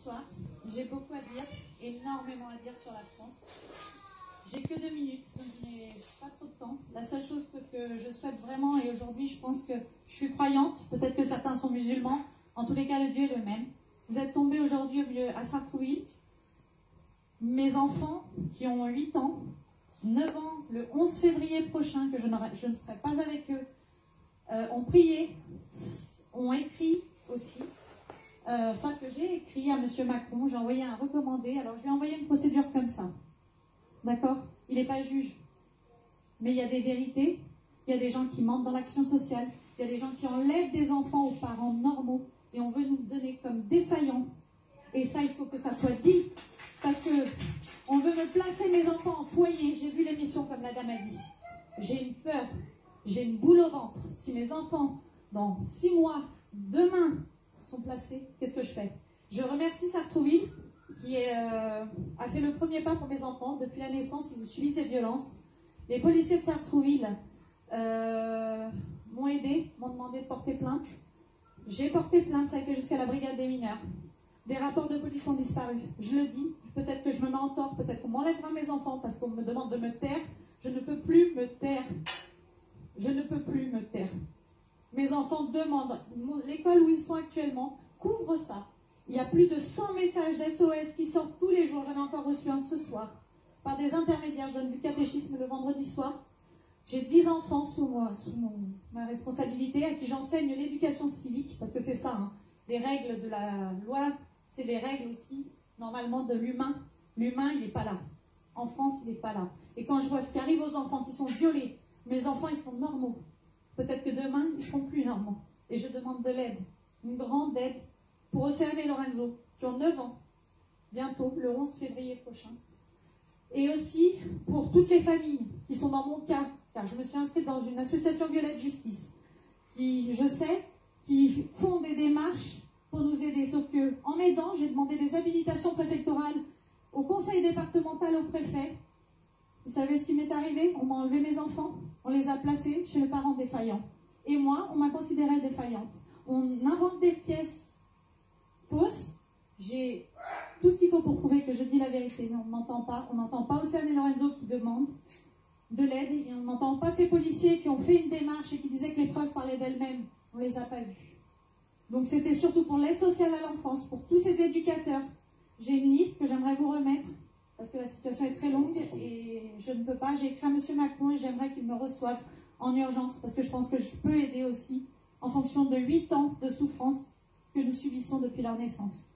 bonsoir. J'ai beaucoup à dire, énormément à dire sur la France. J'ai que 2 minutes, donc je n'ai pas trop de temps. La seule chose que je souhaite vraiment, et aujourd'hui je pense que je suis croyante, peut-être que certains sont musulmans, en tous les cas le Dieu est le même. Vous êtes tombés aujourd'hui au milieu à Sartrouville. Mes enfants qui ont 8 ans, 9 ans, le 11 février prochain, que je ne serai pas avec eux, ont prié, ont écrit aussi. Ça que j'ai écrit à M. Macron, j'ai envoyé un recommandé, alors je lui ai envoyé une procédure comme ça. D'accord? Il n'est pas juge. Mais il y a des vérités, il y a des gens qui mentent dans l'action sociale, il y a des gens qui enlèvent des enfants aux parents normaux et on veut nous donner comme défaillants. Et ça, il faut que ça soit dit, parce que on veut me placer mes enfants en foyer. J'ai vu l'émission comme la dame a dit. J'ai une peur, j'ai une boule au ventre. Si mes enfants, dans 6 mois, demain, sont placés, qu'est-ce que je fais? Je remercie Sartrouville qui a fait le premier pas pour mes enfants. Depuis la naissance, ils subissent des violences. Les policiers de Sartrouville m'ont aidé, m'ont demandé de porter plainte. J'ai porté plainte, ça a été jusqu'à la brigade des mineurs. Des rapports de police ont disparu. Je le dis, peut-être que je me mets en tort, peut-être qu'on m'enlèvera mes enfants parce qu'on me demande de me taire. Je ne peux plus me taire. Je ne peux plus me taire. Mes enfants demandent, l'école où ils sont actuellement couvre ça. Il y a plus de 100 messages d'SOS qui sortent tous les jours. J'en ai encore reçu un ce soir. Par des intermédiaires, je donne du catéchisme le vendredi soir. J'ai 10 enfants sous ma responsabilité, à qui j'enseigne l'éducation civique, parce que c'est ça, hein. Les règles de la loi, c'est les règles aussi, normalement, de l'humain. L'humain, il n'est pas là. En France, il n'est pas là. Et quand je vois ce qui arrive aux enfants qui sont violés, mes enfants, ils sont normaux. Peut-être que demain, ils ne seront plus normaux. Et je demande de l'aide, une grande aide, pour Océane et Lorenzo, qui ont 9 ans, bientôt, le 11 février prochain. Et aussi pour toutes les familles qui sont dans mon cas, car je me suis inscrite dans une association Violette Justice, qui, je sais, qui font des démarches pour nous aider. Sauf que, en m'aidant, j'ai demandé des habilitations préfectorales au conseil départemental, au préfet. Vous savez ce qui m'est arrivé? On m'a enlevé mes enfants, on les a placés chez le parent défaillant. Et moi, on m'a considérée défaillante. On invente des pièces fausses. J'ai tout ce qu'il faut pour prouver que je dis la vérité, mais on ne m'entend pas. On n'entend pas Océane et Lorenzo qui demandent de l'aide, et on n'entend pas ces policiers qui ont fait une démarche et qui disaient que les preuves parlaient d'elles-mêmes. On ne les a pas vus. Donc c'était surtout pour l'aide sociale à l'enfance, pour tous ces éducateurs. J'ai une liste que j'aimerais vous remettre, parce que la situation est très longue et je ne peux pas. J'ai écrit à M. Macron et j'aimerais qu'il me reçoive en urgence, parce que je pense que je peux aider aussi en fonction de 8 ans de souffrance que nous subissons depuis leur naissance.